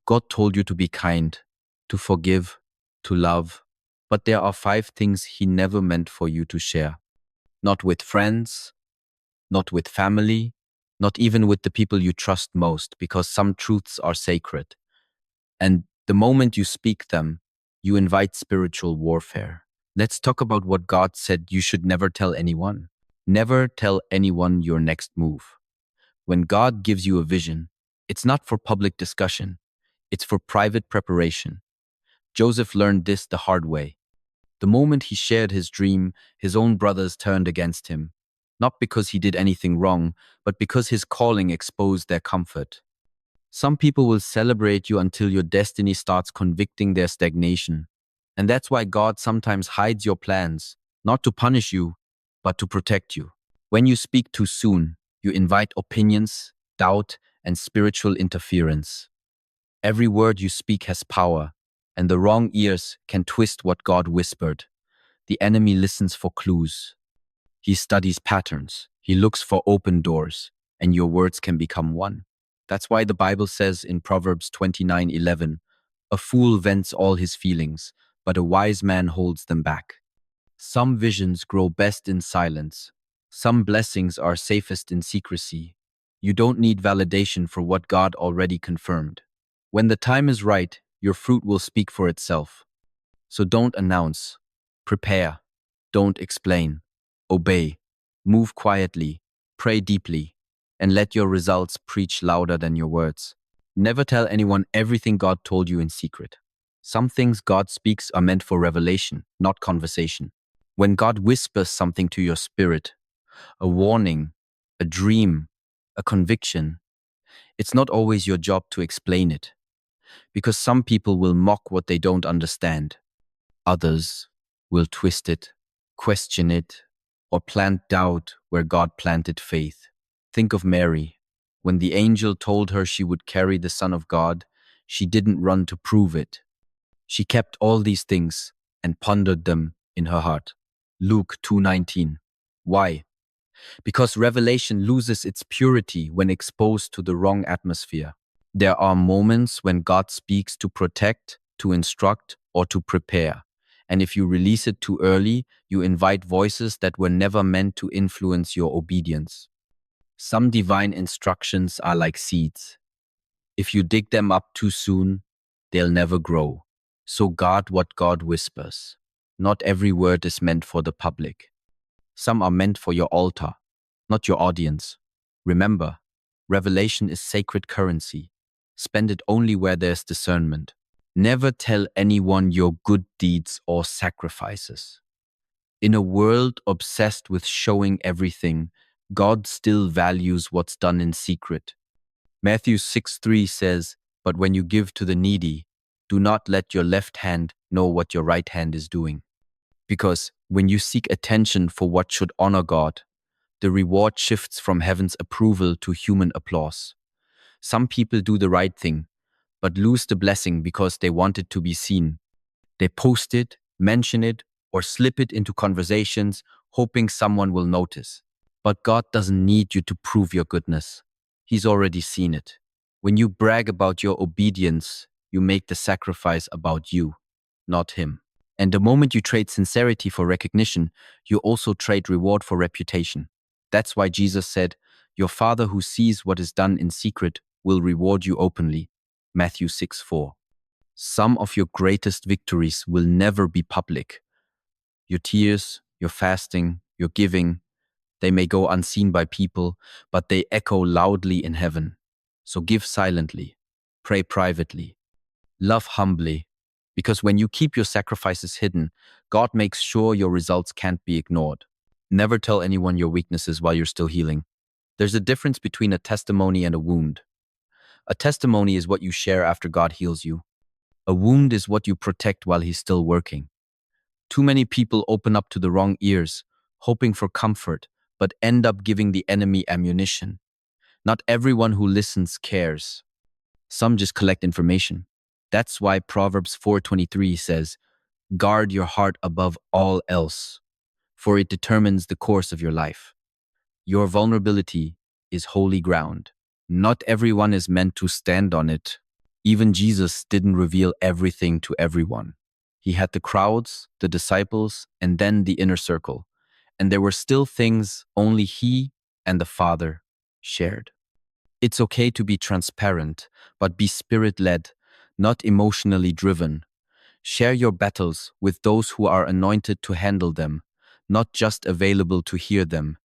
God told you to be kind, to forgive, to love, but there are 5 things He never meant for you to share. Not with friends, not with family, not even with the people you trust most, because some truths are sacred. And the moment you speak them, you invite spiritual warfare. Let's talk about what God said you should never tell anyone. Never tell anyone your next move. When God gives you a vision, it's not for public discussion, it's for private preparation. Joseph learned this the hard way. The moment he shared his dream, his own brothers turned against him, not because he did anything wrong, but because his calling exposed their comfort. Some people will celebrate you until your destiny starts convicting their stagnation. And that's why God sometimes hides your plans, not to punish you, but to protect you. When you speak too soon, you invite opinions, doubt, and spiritual interference. Every word you speak has power, and the wrong ears can twist what God whispered. The enemy listens for clues. He studies patterns. He looks for open doors, and your words can become one. That's why the Bible says in Proverbs 29:11, "A fool vents all his feelings, but a wise man holds them back." Some visions grow best in silence. Some blessings are safest in secrecy. You don't need validation for what God already confirmed. When the time is right, your fruit will speak for itself. So don't announce. Prepare. Don't explain. Obey. Move quietly. Pray deeply. And let your results preach louder than your words. Never tell anyone everything God told you in secret. Some things God speaks are meant for revelation, not conversation. When God whispers something to your spirit, a warning, a dream, a conviction, it's not always your job to explain it, because some people will mock what they don't understand. Others will twist it, question it, or plant doubt where God planted faith. Think of Mary. When the angel told her she would carry the Son of God, she didn't run to prove it. She kept all these things and pondered them in her heart. Luke 2:19. Why? Because revelation loses its purity when exposed to the wrong atmosphere. There are moments when God speaks to protect, to instruct, or to prepare. And if you release it too early, you invite voices that were never meant to influence your obedience. Some divine instructions are like seeds. If you dig them up too soon, they'll never grow. So guard what God whispers. Not every word is meant for the public. Some are meant for your altar, not your audience. Remember, revelation is sacred currency. Spend it only where there's discernment. Never tell anyone your good deeds or sacrifices. In a world obsessed with showing everything, God still values what's done in secret. Matthew 6:3 says, "But when you give to the needy, do not let your left hand know what your right hand is doing." Because when you seek attention for what should honor God, the reward shifts from heaven's approval to human applause. Some people do the right thing, but lose the blessing because they want it to be seen. They post it, mention it, or slip it into conversations, hoping someone will notice. But God doesn't need you to prove your goodness. He's already seen it. When you brag about your obedience, you make the sacrifice about you, not Him. And the moment you trade sincerity for recognition, you also trade reward for reputation. That's why Jesus said, "Your Father who sees what is done in secret will reward you openly." Matthew 6:4. Some of your greatest victories will never be public. Your tears, your fasting, your giving, they may go unseen by people, but they echo loudly in heaven. So give silently, pray privately, love humbly, because when you keep your sacrifices hidden, God makes sure your results can't be ignored. Never tell anyone your weaknesses while you're still healing. There's a difference between a testimony and a wound. A testimony is what you share after God heals you. A wound is what you protect while He's still working. Too many people open up to the wrong ears, hoping for comfort, but end up giving the enemy ammunition. Not everyone who listens cares. Some just collect information. That's why Proverbs 4:23 says, "Guard your heart above all else, for it determines the course of your life." Your vulnerability is holy ground. Not everyone is meant to stand on it. Even Jesus didn't reveal everything to everyone. He had the crowds, the disciples, and then the inner circle. And there were still things only he and the Father shared. It's okay to be transparent, but be spirit led, not emotionally driven. Share your battles with those who are anointed to handle them, not just available to hear them.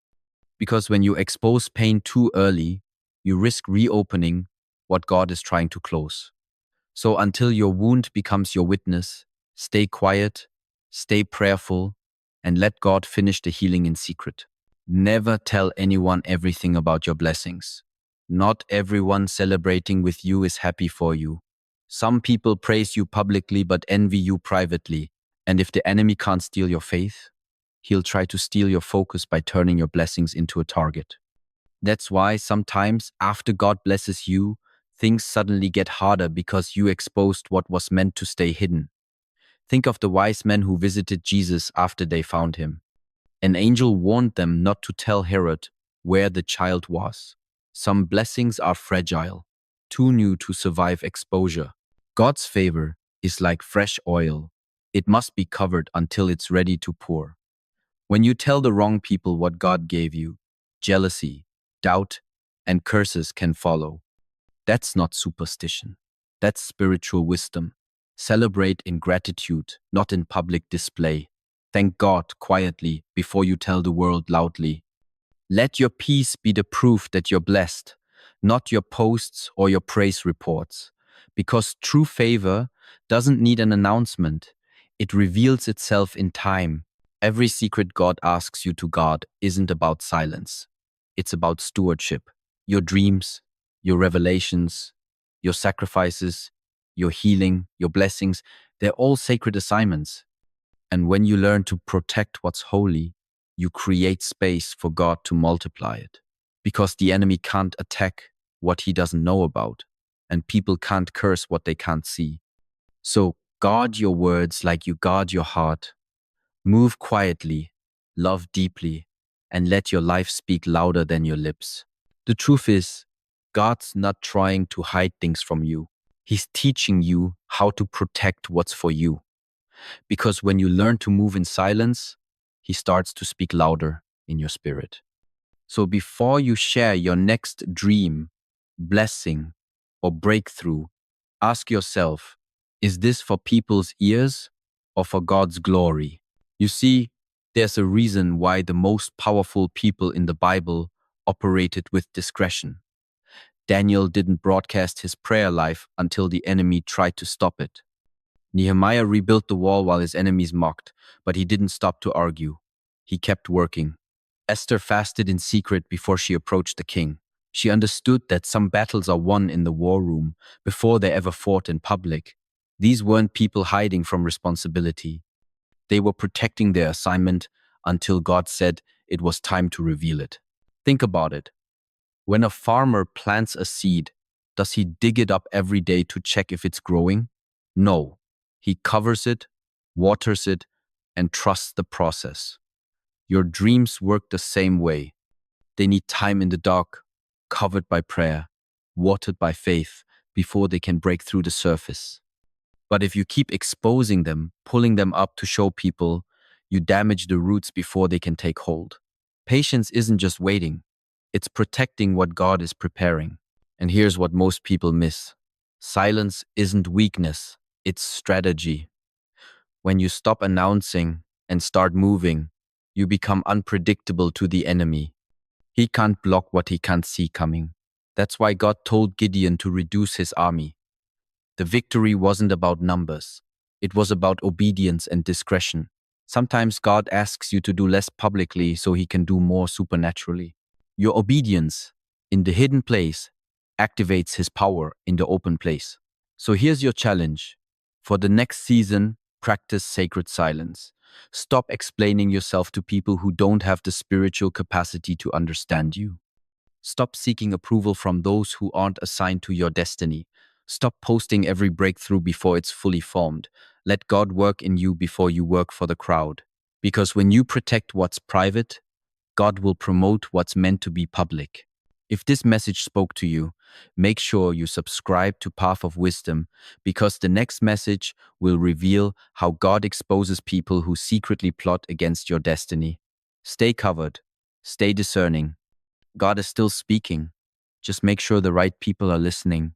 Because when you expose pain too early, you risk reopening what God is trying to close. So until your wound becomes your witness, stay quiet, stay prayerful, and let God finish the healing in secret. Never tell anyone everything about your blessings. Not everyone celebrating with you is happy for you. Some people praise you publicly but envy you privately. And if the enemy can't steal your faith, he'll try to steal your focus by turning your blessings into a target. That's why sometimes after God blesses you, things suddenly get harder because you exposed what was meant to stay hidden. Think of the wise men who visited Jesus after they found him. An angel warned them not to tell Herod where the child was. Some blessings are fragile, too new to survive exposure. God's favor is like fresh oil. It must be covered until it's ready to pour. When you tell the wrong people what God gave you, jealousy, doubt, and curses can follow. That's not superstition. That's spiritual wisdom. Celebrate in gratitude, not in public display. Thank God quietly before you tell the world loudly. Let your peace be the proof that you're blessed, not your posts or your praise reports. Because true favor doesn't need an announcement, it reveals itself in time. Every secret God asks you to guard isn't about silence, it's about stewardship. Your dreams, your revelations, your sacrifices, your healing, your blessings, they're all sacred assignments. And when you learn to protect what's holy, you create space for God to multiply it. Because the enemy can't attack what he doesn't know about, and people can't curse what they can't see. So guard your words like you guard your heart. Move quietly, love deeply, and let your life speak louder than your lips. The truth is, God's not trying to hide things from you. He's teaching you how to protect what's for you. Because when you learn to move in silence, He starts to speak louder in your spirit. So before you share your next dream, blessing, or breakthrough, ask yourself, is this for people's ears or for God's glory? You see, there's a reason why the most powerful people in the Bible operated with discretion. Daniel didn't broadcast his prayer life until the enemy tried to stop it. Nehemiah rebuilt the wall while his enemies mocked, but he didn't stop to argue. He kept working. Esther fasted in secret before she approached the king. She understood that some battles are won in the war room before they ever fought in public. These weren't people hiding from responsibility. They were protecting their assignment until God said it was time to reveal it. Think about it. When a farmer plants a seed, does he dig it up every day to check if it's growing? No. He covers it, waters it, and trusts the process. Your dreams work the same way. They need time in the dark, covered by prayer, watered by faith, before they can break through the surface. But if you keep exposing them, pulling them up to show people, you damage the roots before they can take hold. Patience isn't just waiting, it's protecting what God is preparing. And here's what most people miss. Silence isn't weakness, it's strategy. When you stop announcing and start moving, you become unpredictable to the enemy. He can't block what he can't see coming. That's why God told Gideon to reduce his army. The victory wasn't about numbers. It was about obedience and discretion. Sometimes God asks you to do less publicly so he can do more supernaturally. Your obedience in the hidden place activates his power in the open place. So here's your challenge. For the next season, practice sacred silence. Stop explaining yourself to people who don't have the spiritual capacity to understand you. Stop seeking approval from those who aren't assigned to your destiny. Stop posting every breakthrough before it's fully formed. Let God work in you before you work for the crowd. Because when you protect what's private, God will promote what's meant to be public. If this message spoke to you, make sure you subscribe to Path of Wisdom because the next message will reveal how God exposes people who secretly plot against your destiny. Stay covered, stay discerning. God is still speaking. Just make sure the right people are listening.